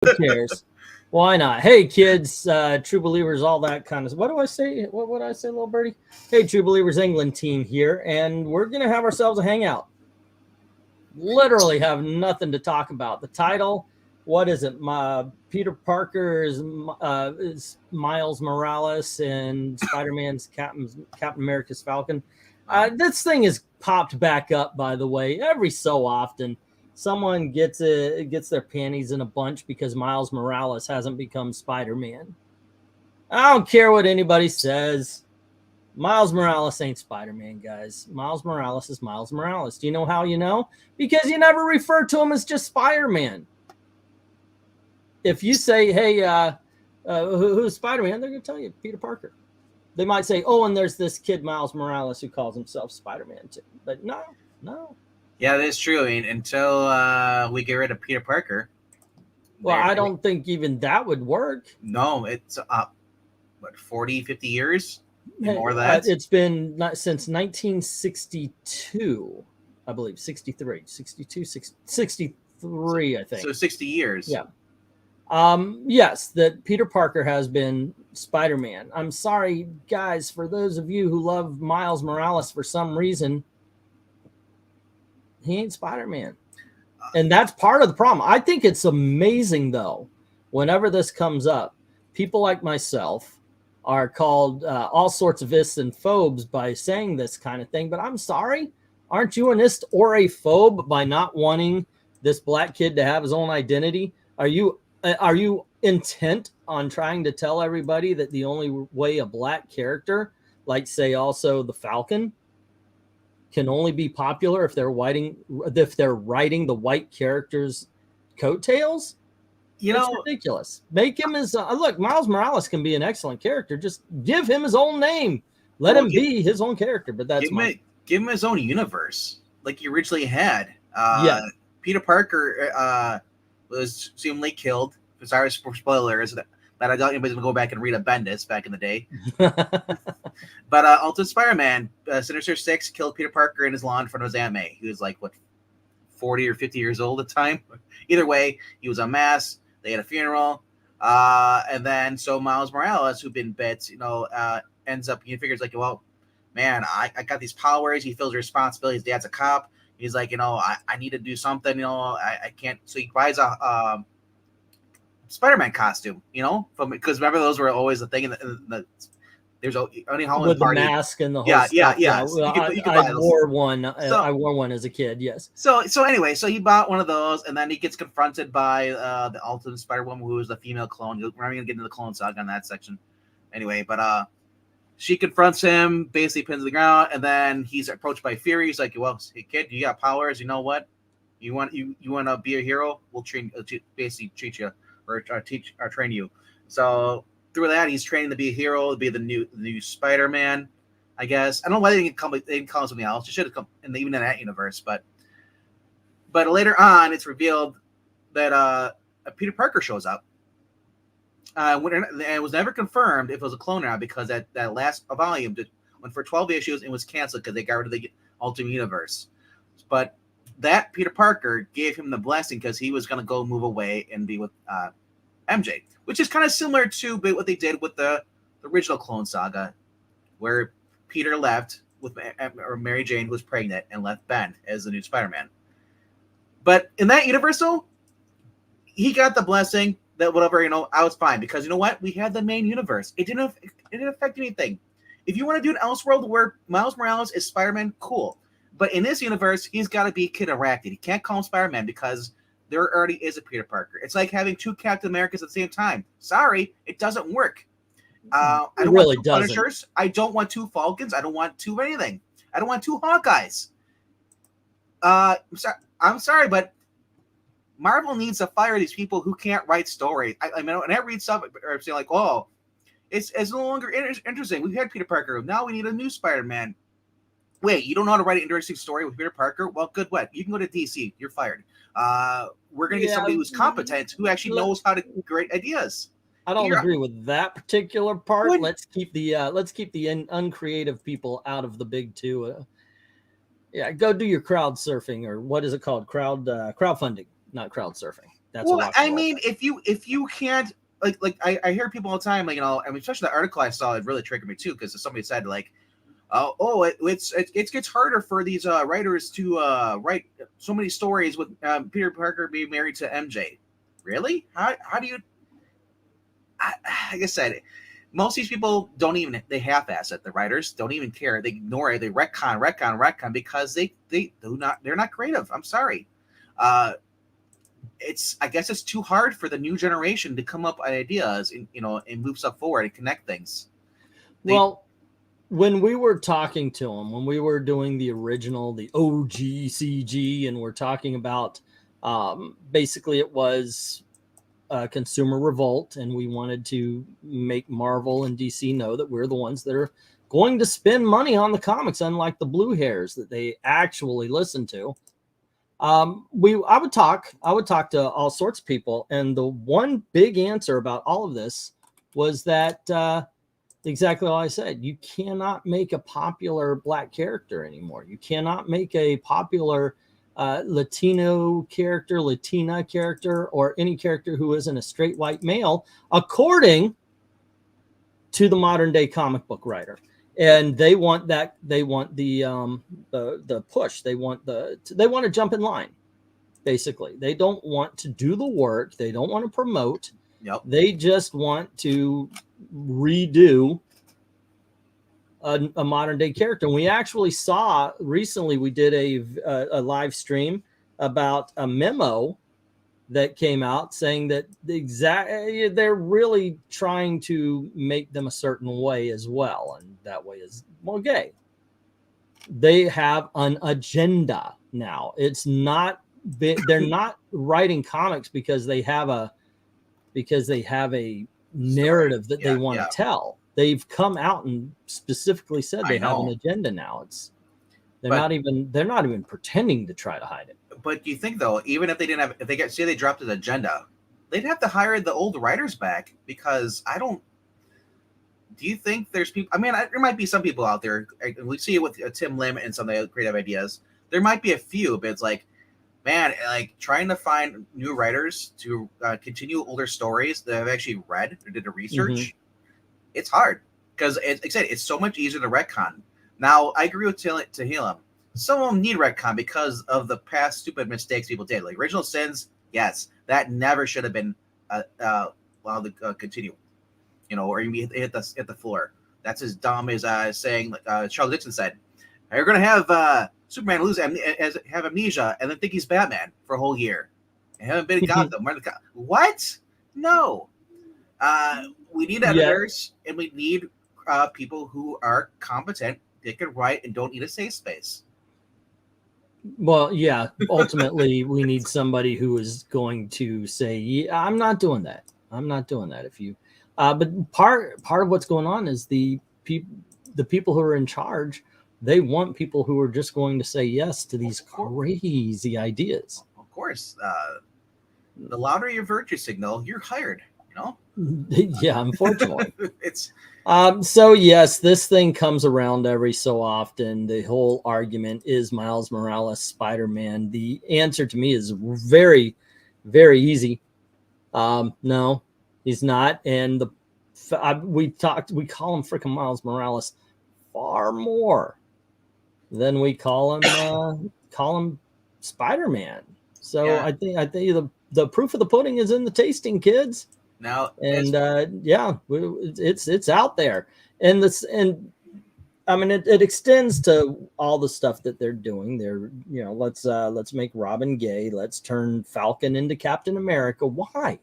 Who cares? Why not? Hey, kids, true believers, all that kind of. What do I say? What would I say, little birdie? Hey, true believers, England team here, and we're gonna have ourselves a hangout. Literally have nothing to talk about. The title, what is it? Peter Parker is Miles Morales and Spider-Man's Captain America's Falcon. This thing is popped back up, by the way, every so often. Someone gets their panties in a bunch because Miles Morales hasn't become Spider-Man. I don't care what anybody says. Miles Morales ain't Spider-Man, guys. Miles Morales is Miles Morales. Do you know how you know? Because you never refer to him as just Spider-Man. If you say, hey, who's Spider-Man? They're going to tell you Peter Parker. They might say, oh, and there's this kid, Miles Morales, who calls himself Spider-Man too. But no. Yeah, that is true. I mean, until we get rid of Peter Parker. Well, I don't think even that would work. No, it's 40, 50 years? More than that? It's been since 1962, I believe. 63, 62, 63, I think. So 60 years. Yeah. Yes, that Peter Parker has been Spider-Man. I'm sorry, guys, for those of you who love Miles Morales for some reason, he ain't Spider-Man. And that's part of the problem. I think it's amazing, though, whenever this comes up, people like myself are called all sorts of ists and phobes by saying this kind of thing. But I'm sorry, aren't you an ist or a phobe by not wanting this black kid to have his own identity? Are you intent on trying to tell everybody that the only way a black character, like say also the Falcon, can only be popular if they're writing the white character's coattails? You know, it's ridiculous. Make him as look. Miles Morales can be an excellent character. Just give him his own name. Let him be his own character. But that's give him his own universe, like he originally had. Yeah. Peter Parker was seemingly killed. Sorry for spoilers. That I doubt anybody's gonna go back and read a Bendis back in the day. But Ultimate Spider-Man, Sinister Six killed Peter Parker in his lawn in front of his Aunt May. He was like 40 or 50 years old at the time. Either way, he was a mess. They had a funeral, and then so Miles Morales, who'd been bit, ends up. He figures like, well, man, I got these powers. He feels responsibility. His dad's a cop. He's like, I need to do something. I can't. So he buys a Spider-Man costume. Because remember those were always the thing in the there's only Halloween with party. The mask and the whole yeah. I wore one. I wore one as a kid. Yes. So anyway, so he bought one of those, and then he gets confronted by the Ultimate Spider-Woman, who is the female clone. We're not going to get into the clone saga on that section, anyway. But she confronts him, basically pins the ground, and then he's approached by Fury. He's like, "Well, hey kid, you got powers. You know what? You want to be a hero? We'll basically treat you or teach or train you." So through that, he's training to be a hero, to be the new Spider-Man, I guess. I don't know why they didn't call him something else. It should have come even in that universe. But later on, it's revealed that Peter Parker shows up. And it was never confirmed if it was a clone or not, because that last volume went for 12 issues and was canceled because they got rid of the Ultimate Universe. But that Peter Parker gave him the blessing because he was going to go move away and be with MJ, which is kind of similar to what they did with the original Clone Saga, where Peter left with Mary Jane, who was pregnant, and left Ben as the new Spider-Man. But in that universe, though, he got the blessing that whatever, I was fine, because you know what? We had the main universe. It didn't affect anything. If you want to do an Elseworld where Miles Morales is Spider-Man, cool. But in this universe, he's got to be Kid Arachnid. He can't call him Spider-Man because there already is a Peter Parker. It's like having two Captain Americas at the same time. Sorry, it doesn't work. I don't really want two Punishers. I don't want two Falcons. I don't want two anything. I don't want two Hawkeyes. I'm sorry, but Marvel needs to fire these people who can't write stories. I mean, when I read stuff, or say like, oh, it's no longer interesting. We've had Peter Parker. Now we need a new Spider-Man. Wait, you don't know how to write an interesting story with Peter Parker? Well, good. What? You can go to DC. You're fired. We're going to get somebody who's competent, who actually knows how to create ideas. I don't agree with that particular part. Let's keep the uncreative people out of the big two. Yeah, go do your crowd surfing, or what is it called? Crowdfunding, not crowd surfing. that's a Well, rock and I roll. mean, if you can't I hear people all the time, like, you know, I mean, especially the article I saw, it really triggered me too, because somebody said like, it gets harder for these writers to write so many stories with Peter Parker being married to MJ. Really? How do you? Like I said, most of these people don't even, they half-ass it. The writers don't even care. They ignore it. They retcon because they're not creative. I'm sorry. I guess it's too hard for the new generation to come up with ideas and, you know, and move stuff forward and connect things. Well, when we were talking to them, when we were doing the original, the OG CG, and we're talking about basically it was consumer revolt, and we wanted to make Marvel and DC know that we're the ones that are going to spend money on the comics, unlike the blue hairs that they actually listen to. I would talk to all sorts of people, and the one big answer about all of this was that exactly what I said. You cannot make a popular black character anymore. You cannot make a popular Latino character, Latina character, or any character who isn't a straight white male, according to the modern day comic book writer. And they want that. They want the push. They want to jump in line. Basically, they don't want to do the work. They don't want to promote. Yep. They just want to redo a modern day character. And we actually saw recently, we did a live stream about a memo that came out saying that they're really trying to make them a certain way as well, and that way is more gay. They have an agenda now. It's not, they're not writing comics because they have a narrative that they want to tell. They've come out and specifically said they have an agenda now. They're not even pretending to try to hide it. But do you think, though, even if they didn't have, if they say they dropped an agenda, they'd have to hire the old writers back? Because do you think there's people? I mean, there might be some people out there. We see it with Tim Lim and some of the creative ideas. There might be a few, but it's like, man, like trying to find new writers to continue older stories that I've actually read or did the research. Mm-hmm. It's hard because, like I said, it's so much easier to retcon. Now, I agree with Tehillim. Some of them need retcon because of the past stupid mistakes people did. Like Original Sins, yes, that never should have been allowed to continue. You know, or you hit the floor. That's as dumb as saying, like Charles Dixon said, you're going to have Superman have amnesia and then think he's Batman for a whole year. I haven't been in Gotham. What? No. We need editors, and we need people who are competent, they can write, and don't need a safe space. Well, yeah. Ultimately, we need somebody who is going to say, yeah, I'm not doing that. I'm not doing that. If you, but part of what's going on is the people who are in charge, they want people who are just going to say yes to these crazy ideas. Of course. The louder your virtue signal, you're hired, you know? Yeah, unfortunately. It's so yes, this thing comes around every so often. The whole argument, is Miles Morales Spider-Man? The answer to me is very, very easy. No, he's not. And we call him freaking Miles Morales far more than we call him Spider-Man. So yeah. I think the proof of the pudding is in the tasting, kids. Now, and it's out there, and I mean it extends to all the stuff that they're doing. They're, you know, let's make Robin gay. Let's turn Falcon into Captain America. Why?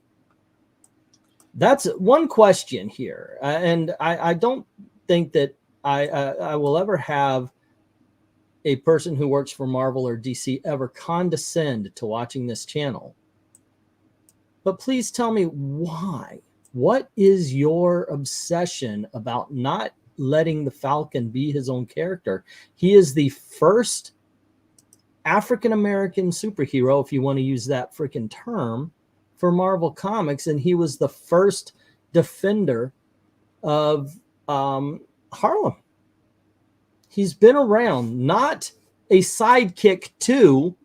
That's one question here, and I don't think that I will ever have a person who works for Marvel or DC ever condescend to watching this channel. But please tell me why. What is your obsession about not letting the Falcon be his own character? He is the first African-American superhero, if you want to use that freaking term, for Marvel Comics, and he was the first defender of Harlem. He's been around, not a sidekick to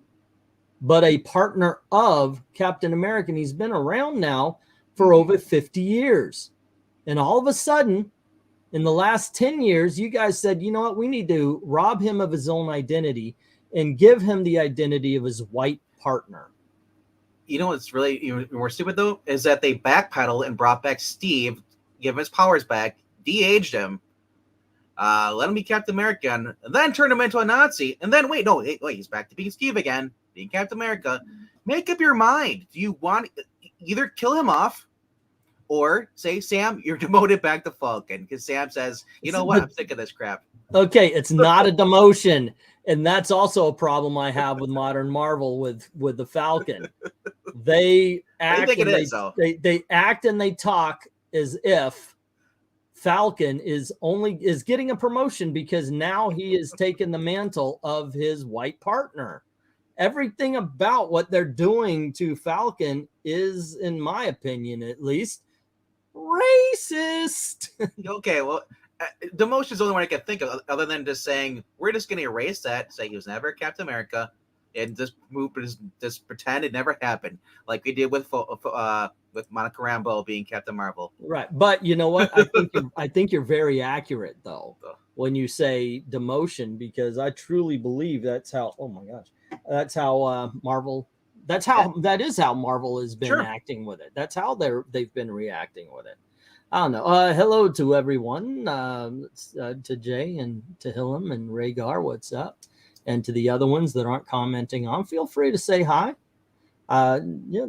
but a partner of Captain America. And he's been around now for over 50 years. And all of a sudden, in the last 10 years, you guys said, you know what, we need to rob him of his own identity and give him the identity of his white partner. You know what's really even more stupid, though, is that they backpedaled and brought back Steve, give him his powers back, de-aged him, let him be Captain America, and then turn him into a Nazi. And then, wait, he's back to being Steve again, being Captain America. Make up your mind. Do you want either kill him off or say, Sam, you're demoted back to Falcon? Because Sam says, you know what, I'm sick of this crap. Okay, it's not a demotion. And that's also a problem I have with modern Marvel with the Falcon. They act they act and they talk as if Falcon is getting a promotion because now he is taking the mantle of his white partner. Everything about what they're doing to Falcon is, in my opinion at least, racist. Okay, well, demotion is the only one I can think of, other than just saying we're just going to erase that, say he was never Captain America, and just pretend it never happened, like we did with Monica Rambeau being Captain Marvel. Right, but you know what? I think you're very accurate though when you say demotion, because I truly believe that's how. Oh my gosh, that's how Marvel. That is how Marvel has been acting with it. That's how they've been reacting with it. I don't know. Hello to everyone, to Jay and to Hillam and Rhaegar, what's up? And to the other ones that aren't commenting on, feel free to say hi. Yeah,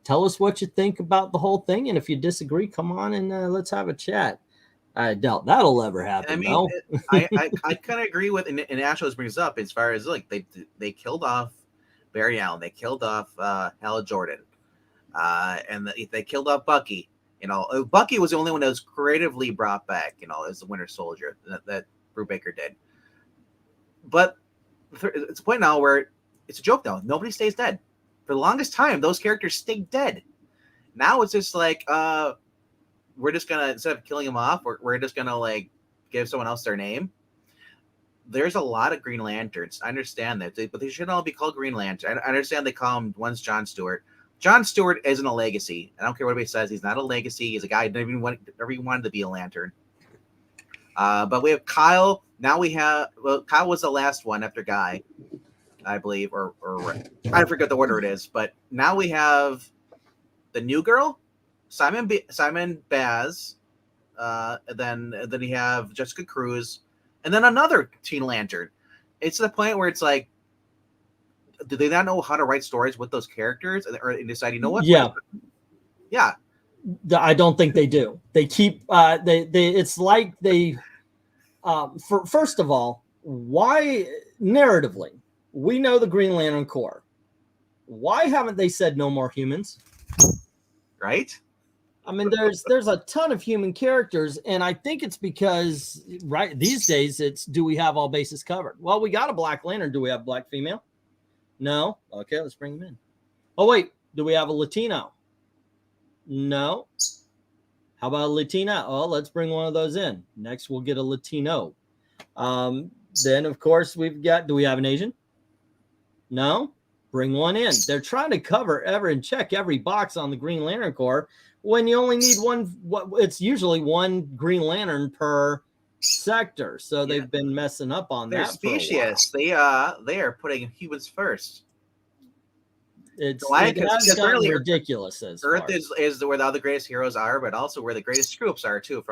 tell us what you think about the whole thing. And if you disagree, come on and let's have a chat. I doubt that'll ever happen. I mean, I kind of agree with, and Ashos brings up as far as like they killed off Barry Allen, they killed off Hal Jordan, and they killed off Bucky. You know, Bucky was the only one that was creatively brought back, you know, as the Winter Soldier that Brubaker did. But it's a point now where it's a joke now. Nobody stays dead. For the longest time, those characters stayed dead. Now it's just like, we're just going to, instead of killing them off, we're just going to, like, give someone else their name. There's a lot of Green Lanterns. I understand that, but they shouldn't all be called Green Lantern. I understand they call them, one's John Stewart. John Stewart isn't a legacy. I don't care what anybody says. He's not a legacy. He's a guy who never even wanted to be a Lantern. But we have Kyle. Now we have, well, Kyle was the last one after Guy, I believe, or I forget the order it is. But now we have the new girl, Simon Baz. Then you have Jessica Cruz, and then another Teen Lantern. It's to the point where it's like, do they not know how to write stories with those characters, or decide, you know what? Yeah. I don't think they do. They keep it's like they first of all, why narratively we know the Green Lantern Corps. Why haven't they said no more humans? Right? I mean, there's a ton of human characters, and I think it's because right these days it's, do we have all bases covered? Well, we got a Black Lantern. Do we have black female? No. Okay, let's bring them in. Oh wait, do we have a Latino? No. How about a Latina? Oh, let's bring one of those in. Next, we'll get a Latino. Then, of course, we've got, do we have an Asian? No. Bring one in. They're trying to cover and check every box on the Green Lantern Corps when you only need one. It's usually one Green Lantern per sector. So they've been messing up on They're that. Specious. They are putting humans first. It has gotten ridiculous. As Earth is where the greatest heroes are, but also where the greatest screw-ups are too.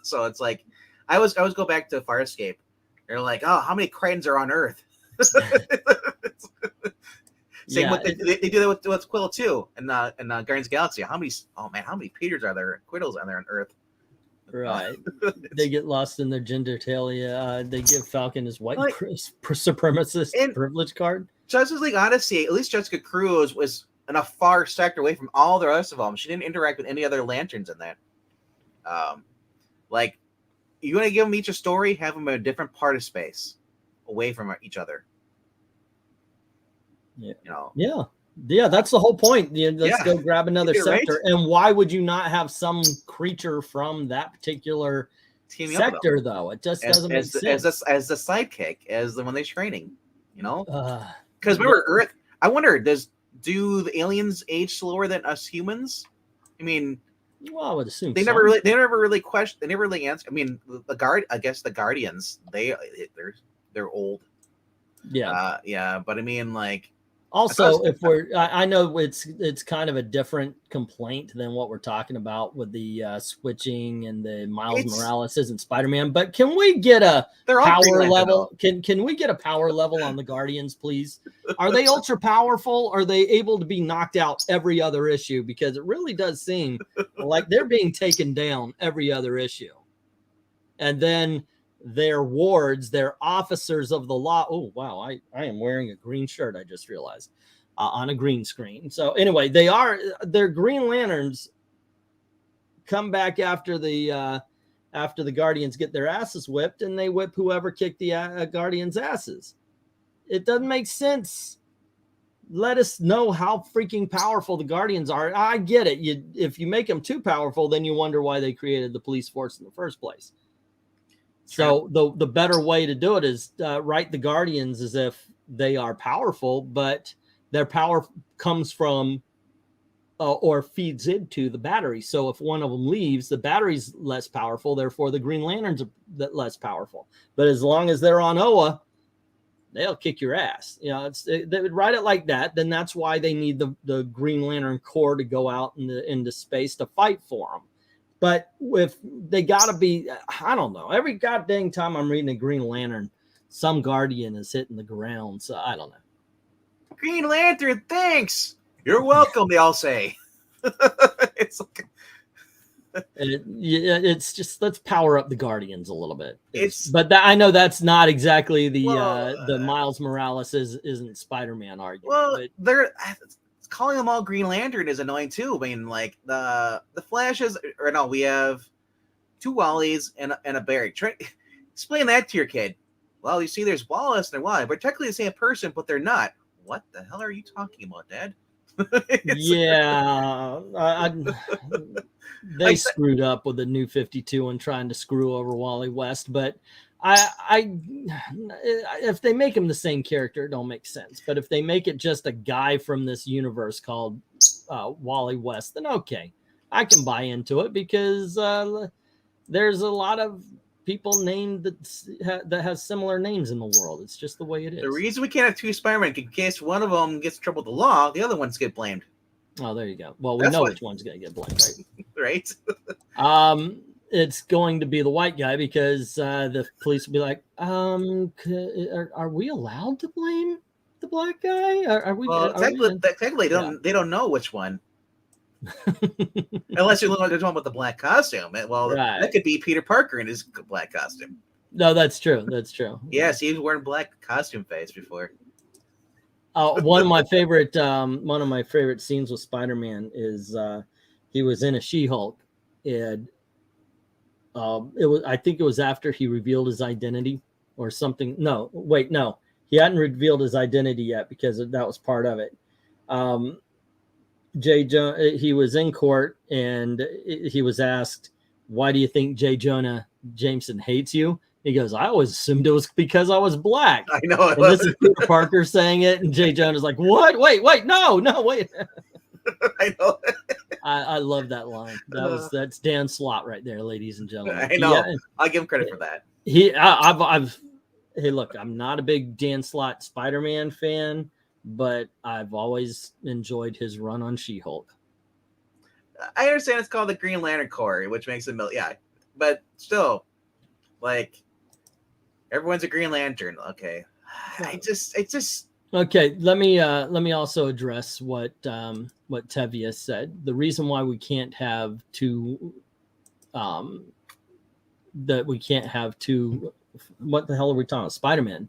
So it's like, I always go back to Farscape. They're like, oh, how many Krenniz are on Earth? Same with they do that with Quill too, and Guardians of the Galaxy. How many Peters are there? Quiddles are there on Earth? Right. They get lost in their genitalia. They give Falcon his white supremacist privilege card. Justice League Odyssey, at least Jessica Cruz was in a far sector away from all the rest of them. She didn't interact with any other Lanterns in that. Like, you want to give them each a story, have them in a different part of space, away from each other. Yeah. You know. Yeah, that's the whole point. Let's go grab another sector. Right. And why would you not have some creature from that particular sector, though? It just doesn't make sense. As the sidekick, as the one they're training, you know? Because remember, I wonder, do the aliens age slower than us humans? I mean, well, I would assume they never really question. They never really answer. I mean, I guess the Guardians, they're old. Yeah. Yeah, but I mean, like, also, if I know it's kind of a different complaint than what we're talking about with the switching and the Miles Morales isn't Spider-Man, but can we get a power level? Can we get a power level on the Guardians, please? Are they ultra powerful? Are they able to be knocked out every other issue? Because it really does seem like they're being taken down every other issue. And then their wards, their officers of the law. Oh, wow. I am wearing a green shirt. I just realized on a green screen. So anyway, their Green Lanterns come back after the Guardians get their asses whipped, and they whip whoever kicked the Guardians' asses. It doesn't make sense. Let us know how freaking powerful the Guardians are. I get it. If you make them too powerful, then you wonder why they created the police force in the first place. So the better way to do it is write the Guardians as if they are powerful, but their power comes from or feeds into the battery. So if one of them leaves, the battery's less powerful. Therefore, the Green Lanterns are less powerful. But as long as they're on OA, they'll kick your ass. You know, they would write it like that. Then that's why they need the Green Lantern Corps to go out into space to fight for them. But if they got to be, I don't know. Every goddamn time I'm reading a Green Lantern, some Guardian is hitting the ground. So I don't know. Green Lantern, thanks. You're welcome, they all say. It's okay. It's just, let's power up the Guardians a little bit. I know that's not exactly the Miles Morales isn't Spider-Man argument. Well, calling them all Green Lantern is annoying too. I mean, like the Flashes, or no, we have 2 Wallies and a Barry. Explain that to your kid. Well, you see, there's Wallace and Wally, but technically the same person, but they're not. What the hell are you talking about, Dad? Yeah, they screwed up with the New 52 and trying to screw over Wally West, but if they make him the same character, it don't make sense. But if they make it just a guy from this universe called Wally West, then okay, I can buy into it, because there's a lot of people named that has similar names in the world. It's just the way it is. The reason we can't have 2 Spider-Men, in case one of them gets in trouble with the law, the other ones get blamed. Oh, there you go. Well, we know which one's going to get blamed, right? Right? It's going to be the white guy, because the police will be like, are we allowed to blame the black guy? Are we? Well, technically, they don't know which one. Unless you're talking about the black costume. Well, that could be Peter Parker in his black costume. No, that's true. That's true. Yes, he was wearing black costume face before. One of my favorite scenes with Spider-Man is he was in a She-Hulk, and I think it was after he revealed his identity or something. No, he hadn't revealed his identity yet, because that was part of it. He was in court, and he was asked, "Why do you think J. Jonah Jameson hates you?" He goes, "I always assumed it was because I was black." I know. And this is Peter Parker saying it, and J. Jonah's like, "What? Wait, no, wait." I know. I love that line. That's Dan Slott right there, ladies and gentlemen. I know. I'll give him credit for that. Hey, look, I'm not a big Dan Slott Spider-Man fan, but I've always enjoyed his run on She-Hulk. I understand it's called the Green Lantern Corps, which makes it but still, like, everyone's a Green Lantern. Okay, I just. Okay, let me also address what Tevye said. The reason why we can't have two, what the hell are we talking about? Spider-Man,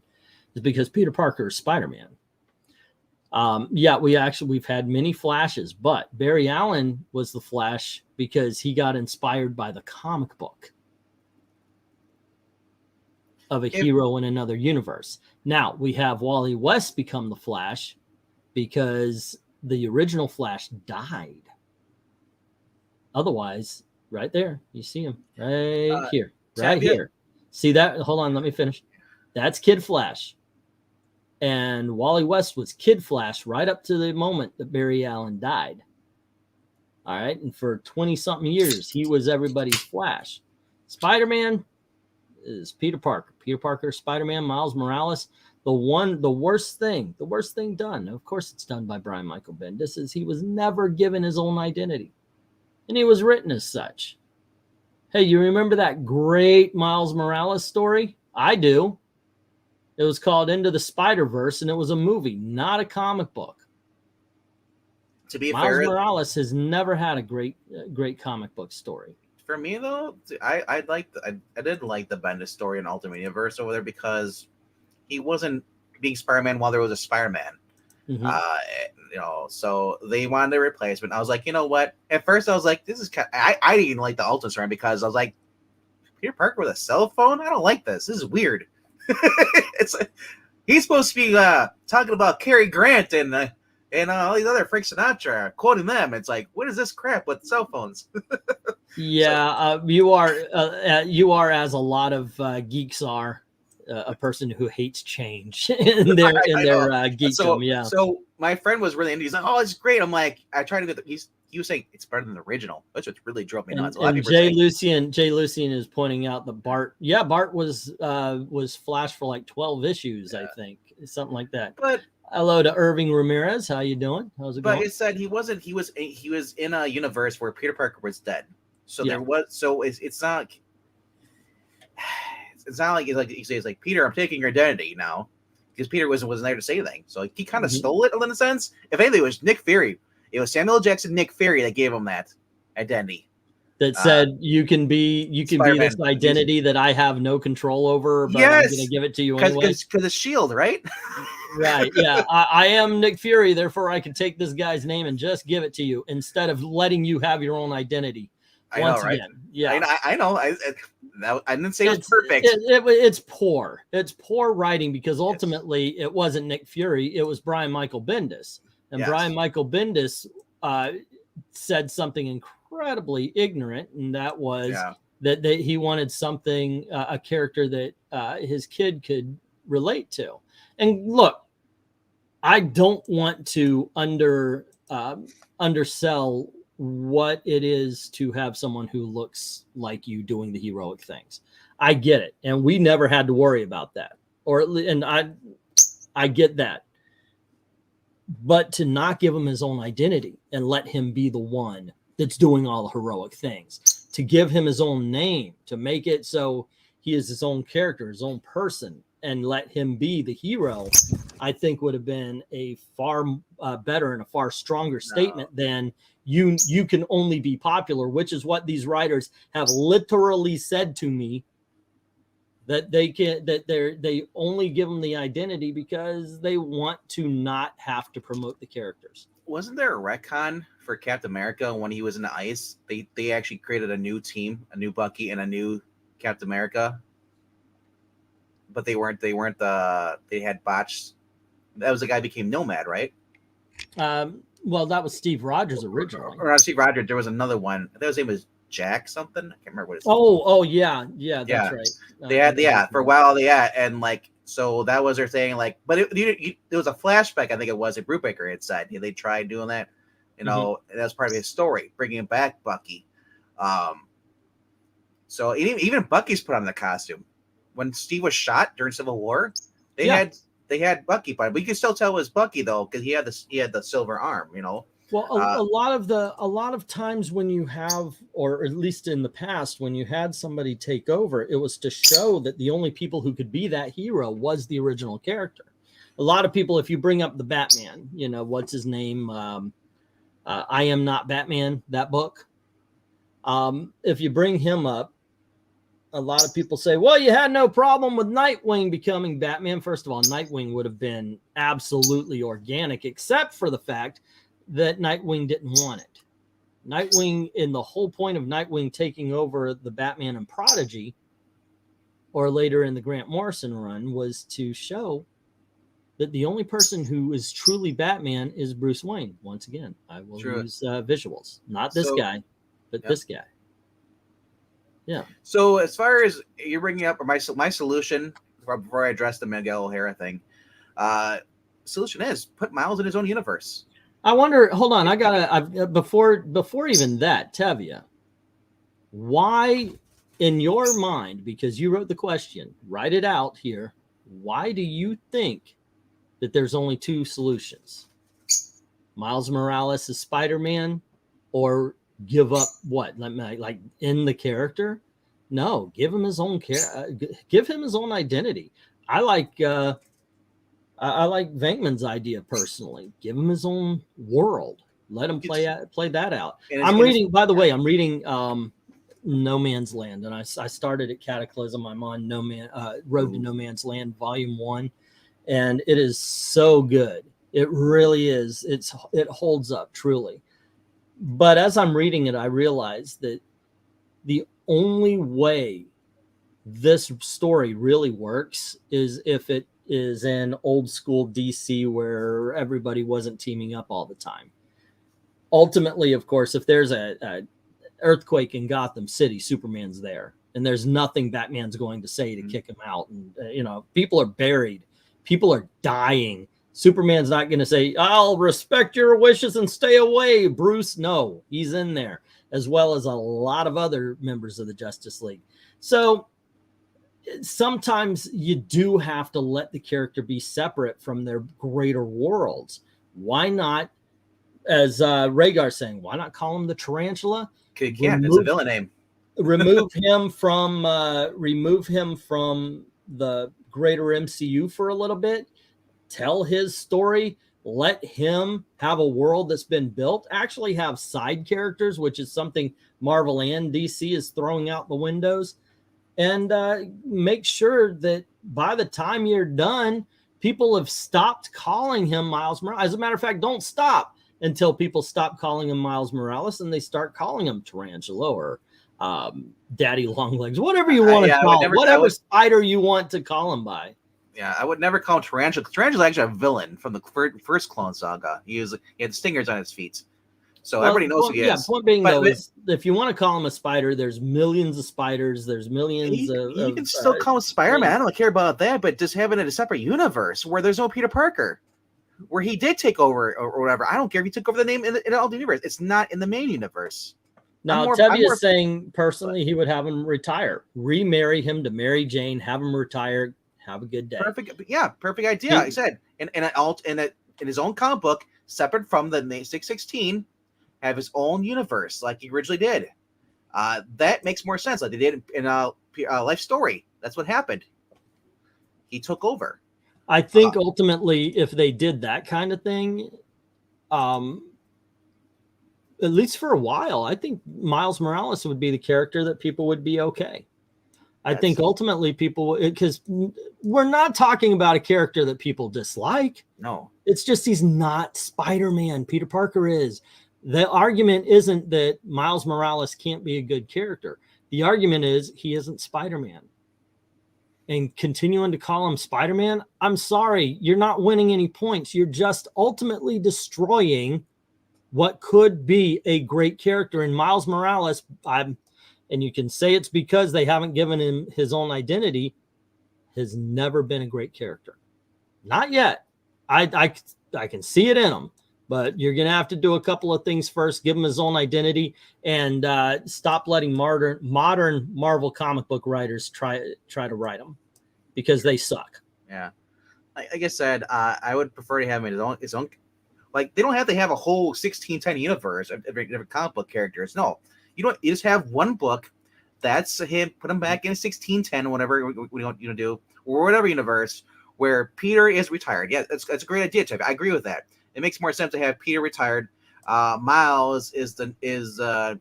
is because Peter Parker is Spider-Man. We've had many Flashes, but Barry Allen was the Flash because he got inspired by the comic book of a hero in another universe. Now we have Wally West become the Flash because the original Flash died. Otherwise, right there, you see him right here. See that? Hold on, let me finish. That's Kid Flash. And Wally West was Kid Flash right up to the moment that Barry Allen died. All right. And for 20-something years, he was everybody's Flash. Spider-Man is Peter Parker. Peter Parker, Spider-Man, Miles Morales. The worst thing done, of course it's done by Brian Michael Bendis, is he was never given his own identity. And he was written as such. Hey, you remember that great Miles Morales story? I do. It was called Into the Spider-Verse, and it was a movie, not a comic book. To be Miles fair, Morales has never had a great comic book story. for me though, I did like the Bendis story in Ultimate Universe over there because he wasn't being Spider-Man while there was a Spider-Man. Mm-hmm. You know, so they wanted a replacement. I was like, you know what? At first, I was like, this is kind of, I didn't even like the Ultimate story because I was like, Peter Parker with a cell phone? I don't like this. This is weird. It's he's supposed to be talking about Cary Grant and all these other Frank Sinatra, quoting them. It's like, what is this crap with cell phones? Yeah, so, you are as a lot of geeks are. A person who hates change in their geekdom. So my friend was really into. He's like, "Oh, it's great." I'm like, I tried to get. He was saying it's better than the original. That's what really drove me nuts. And Jay Lucian is pointing out that Bart was Flash for like 12 issues, I think, something like that. But hello to Irving Ramirez. How you doing? How's it going? But it said he wasn't. He was in a universe where Peter Parker was dead. So there was. So it's not. It's not like he says like, Peter, I'm taking your identity now, because Peter wasn't there to say anything. So he kind of stole it in a sense. If anything, it was Nick Fury. It was Samuel Jackson, Nick Fury that gave him that identity. That said, you can be this identity that I have no control over, but I'm going to give it to you anyway. Because it's S.H.I.E.L.D., right? Right. Yeah. I am Nick Fury. Therefore, I can take this guy's name and just give it to you instead of letting you have your own identity. Once again. Yeah. I know. I didn't say it was perfect. It's poor. It's poor writing because ultimately it wasn't Nick Fury. It was Brian Michael Bendis. And Brian Michael Bendis said something incredibly ignorant, and that was that he wanted something, a character that his kid could relate to. And look, I don't want to undersell what it is to have someone who looks like you doing the heroic things. I get it. And we never had to worry about that. And I get that. But to not give him his own identity and let him be the one that's doing all the heroic things, to give him his own name, to make it so he is his own character, his own person, and let him be the hero, I think would have been a far better and a far stronger statement than you can only be popular, which is what these writers have literally said to me, that they only give them the identity because they want to not have to promote the characters. Wasn't there a retcon for Captain America when he was in the ice? They actually created a new team, a new Bucky and a new Captain America. But they had botched. That was the guy who became Nomad, right? Well, that was Steve Rogers originally. Or not Steve Rogers. There was another one. I think his name was Jack something. I can't remember what his name. That's right. They had for a while. And like, so that was their thing. Like, but it was a flashback. I think it was. Brubaker had said they tried doing that. You know, and that's part of his story, bringing back Bucky. So even Bucky's put on the costume. When Steve was shot during Civil War, they had Bucky, but we could still tell it was Bucky though, because he had the silver arm, you know. Well, a lot of times when you have, or at least in the past, when you had somebody take over, it was to show that the only people who could be that hero was the original character. A lot of people, if you bring up the Batman, you know, what's his name? I Am Not Batman, that book. If you bring him up, a lot of people say, well, you had no problem with Nightwing becoming Batman. First of all, Nightwing would have been absolutely organic, except for the fact that Nightwing didn't want it. Nightwing, in the whole point of Nightwing taking over the Batman and Prodigy, or later in the Grant Morrison run, was to show that the only person who is truly Batman is Bruce Wayne. Once again, I will use visuals. Not this guy, but this guy. Yeah. So as far as you're bringing up my solution before I address the Miguel O'Hara thing, Solution is put Miles in his own universe. I wonder. Hold on, before even that, Tevia, why, in your mind, because you wrote the question, write it out here. Why do you think that there's only two solutions? Miles Morales is Spider-Man, or give up what? Like in the character? No, give him his own give him his own identity. I like Venkman's idea personally. Give him his own world. Let him play that out. I'm reading, by the way, I'm reading No Man's Land, and I started at Cataclysm. I'm on Road to No Man's Land, Volume 1, and it is so good. It really is. It holds up truly. But as I'm reading it, I realize that the only way this story really works is if it is in old school DC where everybody wasn't teaming up all the time. Ultimately, of course, if there's a earthquake in Gotham City, Superman's there, and there's nothing Batman's going to say to kick him out. And people are buried, people are dying. Superman's not going to say, "I'll respect your wishes and stay away, Bruce." No, he's in there, as well as a lot of other members of the Justice League. So sometimes you do have to let the character be separate from their greater worlds. Why not, as Rhaegar's saying, why not call him the Tarantula? Yeah, it's a villain name. remove him from the greater MCU for a little bit. Tell his story. Let him have a world that's been built. Actually have side characters, which is something Marvel and DC is throwing out the windows. And make sure that by the time you're done, people have stopped calling him Miles Morales. As a matter of fact, don't stop until people stop calling him Miles Morales and they start calling him Tarantula or Daddy Longlegs, whatever you want to call him, whatever spider you want to call him by. Yeah, I would never call him Tarantula. Tarantula's actually a villain from the first Clone Saga. He had stingers on his feet. So everybody knows who he is. Yeah, point being, though, is if you want to call him a spider, there's millions of spiders. There's millions of... You can still call him Spider-Man. I don't care about that, but just having it a separate universe where there's no Peter Parker, where he did take over or whatever. I don't care if he took over the name in all the universe. It's not in the main universe. Now, Tevye is saying, personally, he would have him retire. Remarry him to Mary Jane, have him retire, have a good day. Perfect idea. Like I said, in his own comic book, separate from the 616, have his own universe like he originally did. That makes more sense, like they did in Life Story. That's what happened. He took over. I think ultimately, if they did that kind of thing, at least for a while, I think Miles Morales would be the character that people would be okay. I think ultimately people, because we're not talking about a character that people dislike. No, it's just he's not Spider-Man. Peter Parker is. The argument isn't that Miles Morales can't be a good character. The argument is he isn't Spider-Man. And continuing to call him Spider-Man, I'm sorry, you're not winning any points. You're just ultimately destroying what could be a great character. And Miles Morales, and you can say it's because they haven't given him his own identity, has never been a great character. Not yet. I can see it in him. But you're going to have to do a couple of things first. Give him his own identity and stop letting modern Marvel comic book writers try to write them because they suck. Yeah. Like I said, I would prefer to have him in his own. Like, they don't have to have a whole 1610 universe of different comic book characters. No. You just have one book. That's him. Put him back in 1610, whatever we want you to do, or whatever universe where Peter is retired. Yeah, that's a great idea, Jeff. I agree with that. It makes more sense to have Peter retired. Miles is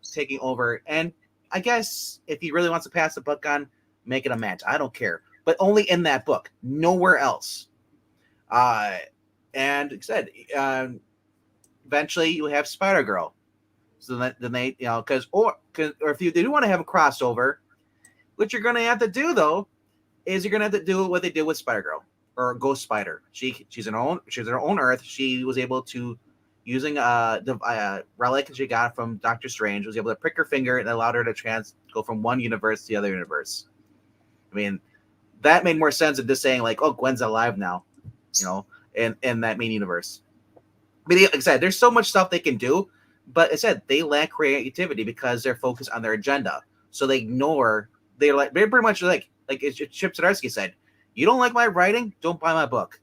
taking over, and I guess if he really wants to pass the book on, make it a match. I don't care, but only in that book, nowhere else. And like I said, eventually you have Spider-Girl. So then they, because if they do want to have a crossover, what you're going to have to do though is you're going to have to do what they did with Spider-Girl. Or Ghost Spider. She's in her own Earth. She was able to, using the relic she got from Doctor Strange, was able to prick her finger and allowed her to go from one universe to the other universe. I mean, that made more sense than just saying like, "Oh, Gwen's alive now." you know, in that main universe. But like I said, there's so much stuff they can do, but I said they lack creativity because they're focused on their agenda. So they ignore. They're pretty much like Chip Zdarsky said, "You don't like my writing? Don't buy my book."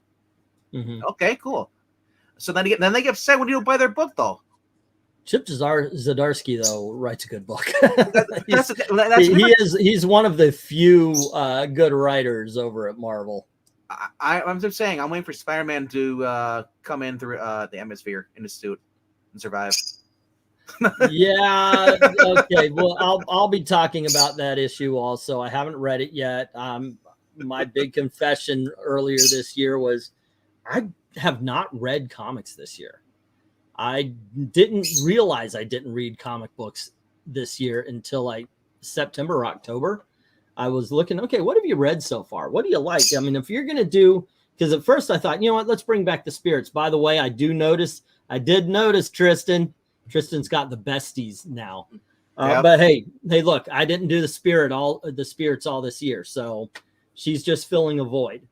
Mm-hmm. Okay, cool. So then they get upset when you don't buy their book, though. Chip Zdarsky, though, writes a good book. He's one of the few good writers over at Marvel. I'm just saying, I'm waiting for Spider-Man to come in through the hemisphere in his suit and survive. Yeah. Okay. Well, I'll be talking about that issue also. I haven't read it yet. My big confession earlier this year was I have not read comics this year. I didn't realize I didn't read comic books this year until September or October. I was looking, okay, what have you read so far? What do you like? I mean, if you're going to do, because at first I thought, you know what, let's bring back the spirits. By the way, I did notice Tristan's got the besties now. Yep. But hey, look, I didn't do the spirits all this year. So she's just filling a void.